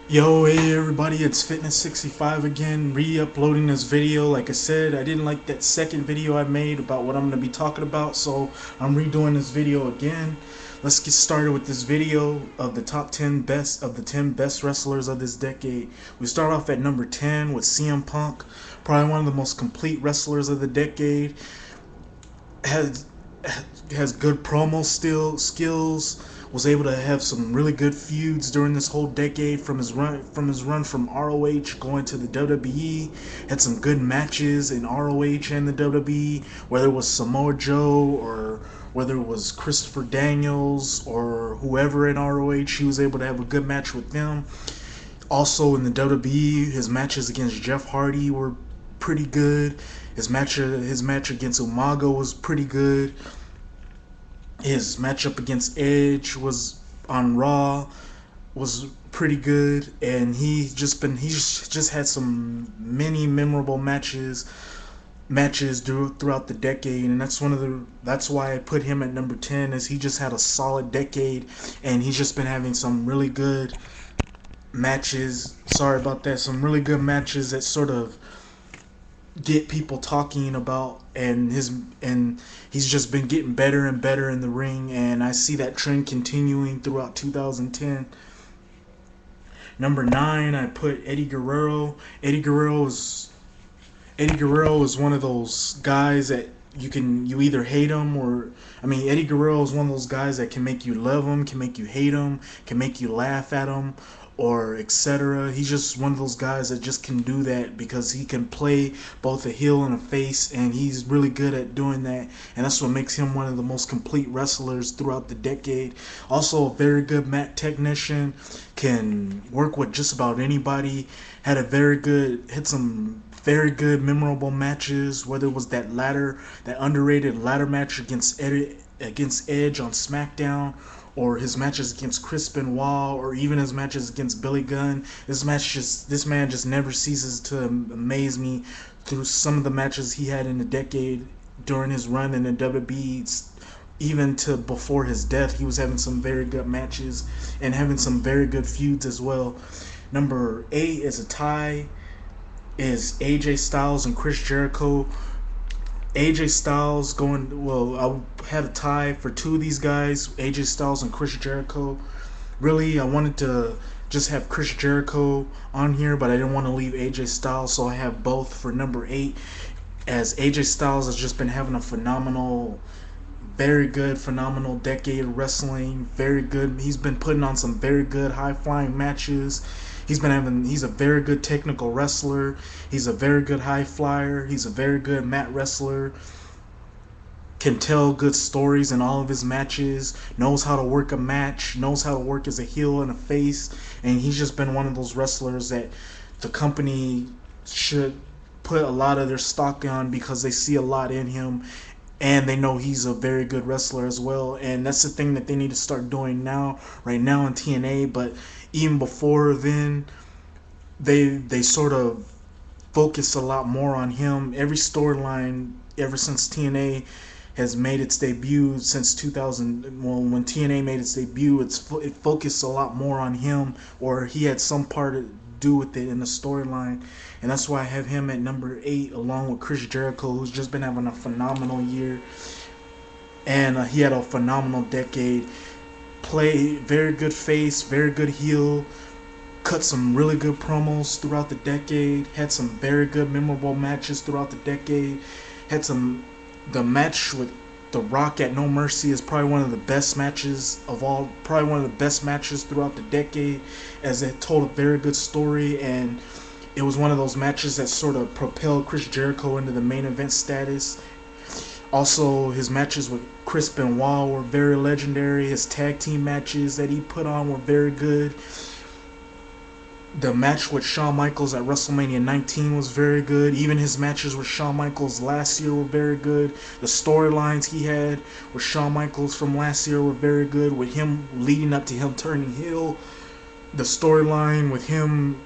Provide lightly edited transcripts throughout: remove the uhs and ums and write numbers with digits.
Yo, hey everybody, it's Fitness65 again, re-uploading this video. Like I said, I didn't like that second video I made about what I'm going to be talking about, so I'm redoing this video again. Let's get started with this video of the top 10 best of the 10 best wrestlers of this decade. We start off at number 10 with CM Punk, probably one of the most complete wrestlers of the decade. Has has good promo still skills, was able to have some really good feuds during this whole decade from from ROH going to the WWE. Had some good matches in ROH and the WWE, whether it was Samoa Joe or whether it was Christopher Daniels or whoever in ROH. He was able to have a good match with them. Also in the WWE, his matches against Jeff Hardy were pretty good. His match against Umaga was pretty good. His matchup against Edge was on Raw was pretty good, and he's just had some many memorable matches throughout the decade, and that's why I put him at number 10, is he just had a solid decade, and he's just been having some really good matches. Sorry about that. Some really good matches that sort of get people talking about, and he's just been getting better and better in the ring, and I see that trend continuing throughout 2010. Number 9, I put Eddie Guerrero. Eddie Guerrero is one of those guys that you either hate him or, I mean, Eddie Guerrero is one of those guys that can make you love him, can make you hate him, can make you laugh at him, or etc. He's just one of those guys that just can do that because he can play both a heel and a face, and he's really good at doing that, and that's what makes him one of the most complete wrestlers throughout the decade. Also a very good mat technician, can work with just about anybody. Hit some very good memorable matches, whether it was that underrated ladder match against Edge on SmackDown, or his matches against Chris Benoit, or even his matches against Billy Gunn. This man just never ceases to amaze me through some of the matches he had in the decade during his run in the WWE. Even to before his death, he was having some very good matches and having some very good feuds as well. Number 8 is a tie, is AJ Styles and Chris Jericho. AJ Styles going, well, I had a tie for two of these guys, AJ Styles and Chris Jericho. Really, I wanted to just have Chris Jericho on here, but I didn't want to leave AJ Styles, so I have both for number 8. As AJ Styles has just been having a phenomenal decade of wrestling. Very good. He's been putting on some very good high flying matches. He's a very good technical wrestler. He's a very good high flyer. He's a very good mat wrestler. Can tell good stories in all of his matches. Knows how to work a match. Knows how to work as a heel and a face. And he's just been one of those wrestlers that the company should put a lot of their stock on because they see a lot in him, and they know he's a very good wrestler as well. And that's the thing that they need to start doing now, right now in TNA. But even before then, they sort of focus a lot more on him. Every storyline ever since TNA has made its debut since 2000. Well, when TNA made its debut, it focused a lot more on him, or he had some part to do with it in the storyline, and that's why I have him at number 8, along with Chris Jericho, who's just been having a phenomenal year, and he had a phenomenal decade. Play very good face, very good heel, cut some really good promos throughout the decade, had some very good memorable matches throughout the decade, had some the match with The Rock at No Mercy is probably one of the best matches of all, probably one of the best matches throughout the decade, as it told a very good story, and it was one of those matches that sort of propelled Chris Jericho into the main event status. Also, his matches with Chris Benoit were very legendary. His tag team matches that he put on were very good. The match with Shawn Michaels at WrestleMania 19 was very good. Even his matches with Shawn Michaels last year were very good. The storylines he had with Shawn Michaels from last year were very good, with him leading up to him turning heel. The storyline with him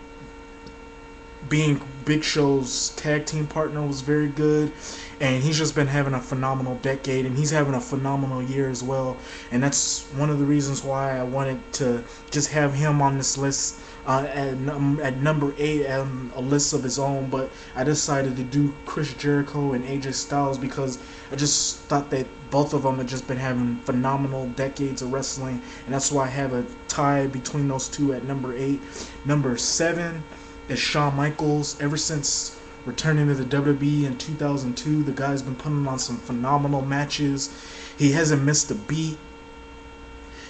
being Big Show's tag team partner was very good, and he's just been having a phenomenal decade, and he's having a phenomenal year as well. And that's one of the reasons why I wanted to just have him on this list at number 8 on a list of his own. But I decided to do Chris Jericho and AJ Styles because I just thought that both of them have just been having phenomenal decades of wrestling, and that's why I have a tie between those two at number 8. Number 7 is Shawn Michaels. Ever since returning to the WWE in 2002, the guy's been putting on some phenomenal matches. He hasn't missed a beat.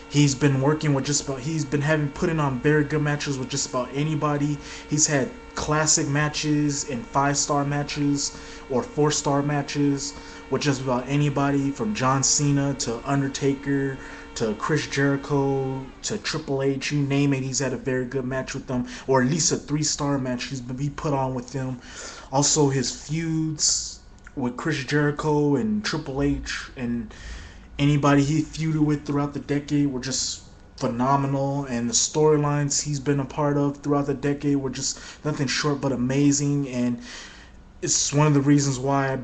He's been working with just about, he's been having putting on very good matches with just about anybody. He's had classic matches and 5-star matches or 4-star matches with just about anybody, from John Cena to Undertaker to Chris Jericho to Triple H, you name it. He's had a very good match with them, or at least a 3-star match he put on with them. Also, his feuds with Chris Jericho and Triple H and anybody he feuded with throughout the decade were just phenomenal, and the storylines he's been a part of throughout the decade were just nothing short but amazing. And it's one of the reasons why I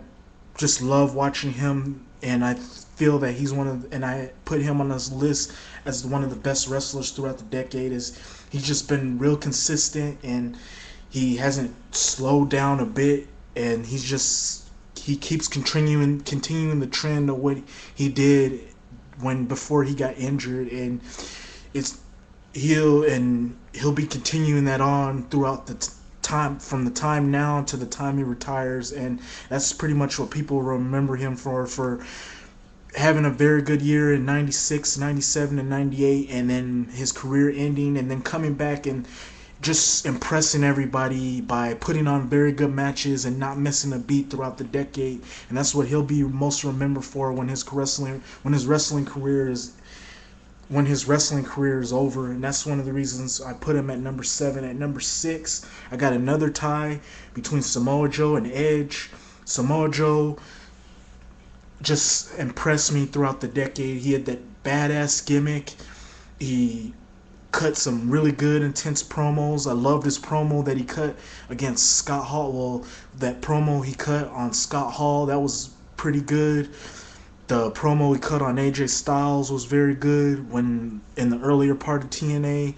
just love watching him, and I feel that he's and I put him on this list as one of the best wrestlers throughout the decade. Is he's just been real consistent, and he hasn't slowed down a bit, and he keeps continuing the trend of what he did before he got injured, and he'll be continuing that on throughout the time, from the time now to the time he retires. And that's pretty much what people remember him for having a very good year in 96, 97, and 98, and then his career ending, and then coming back and just impressing everybody by putting on very good matches and not missing a beat throughout the decade. And that's what he'll be most remembered for when his wrestling career is over. And that's one of the reasons I put him at number 7. At number 6, I got another tie between Samoa Joe and Edge. Samoa Joe just impressed me throughout the decade. He had that badass gimmick. He cut some really good, intense promos. I loved his promo that he cut against Scott Hall. Well, that promo he cut on Scott Hall, that was pretty good. The promo he cut on AJ Styles was very good when in the earlier part of TNA.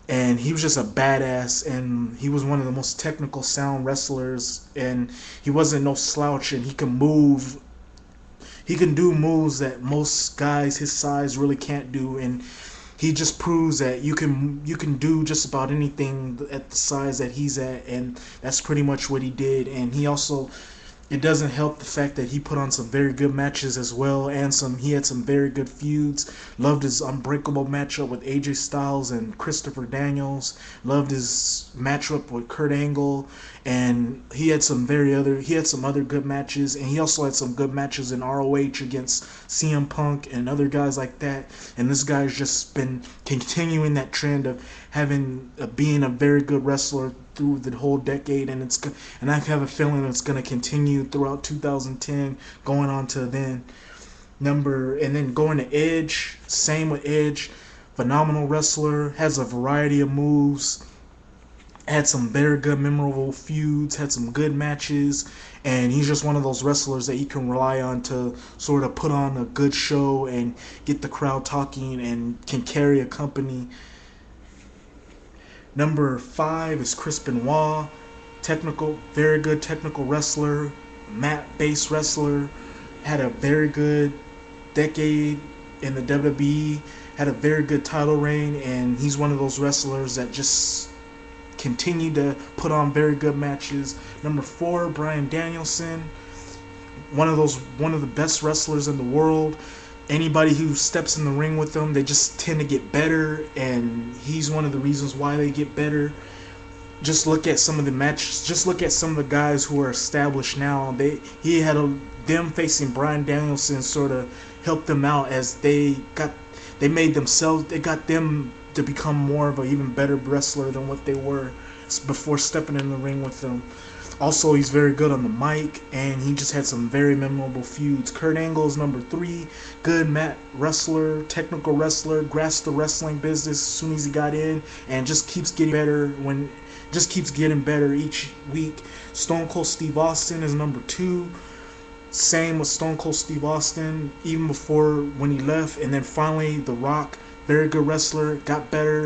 And he was just a badass, and he was one of the most technical sound wrestlers, and he wasn't no slouch, and he can move. He can do moves that most guys his size really can't do, and he just proves that you can do just about anything at the size that he's at, and that's pretty much what he did. And it doesn't help the fact that he put on some very good matches as well, and he had some very good feuds. Loved his unbreakable matchup with AJ Styles and Christopher Daniels. Loved his matchup with Kurt Angle, and he had some other good matches, and he also had some good matches in ROH against CM Punk and other guys like that. And this guy's just been continuing that trend of being a very good wrestler through the whole decade, and I have a feeling it's going to continue throughout 2010 going on to then. And then going to Edge, same with Edge, phenomenal wrestler, has a variety of moves, had some very good memorable feuds, had some good matches, and he's just one of those wrestlers that you can rely on to sort of put on a good show and get the crowd talking and can carry a company. Number 5 is Chris Benoit, very good technical wrestler, mat-based wrestler, had a very good decade in the WWE, had a very good title reign, and he's one of those wrestlers that just continue to put on very good matches. Number 4, Bryan Danielson, one of the best wrestlers in the world. Anybody who steps in the ring with them, they just tend to get better, and he's one of the reasons why they get better. Just look at some of the matches. Just look at some of the guys who are established now. Them facing Bryan Danielson sort of helped them out as they got them to become more of an even better wrestler than what they were before stepping in the ring with them. Also, he's very good on the mic, and he just had some very memorable feuds. Kurt Angle is number three. Good mat wrestler, technical wrestler, grasped the wrestling business as soon as he got in, and just keeps getting better each week. Stone Cold Steve Austin is number two. Same with Stone Cold Steve Austin, even before when he left, and then finally The Rock, very good wrestler, got better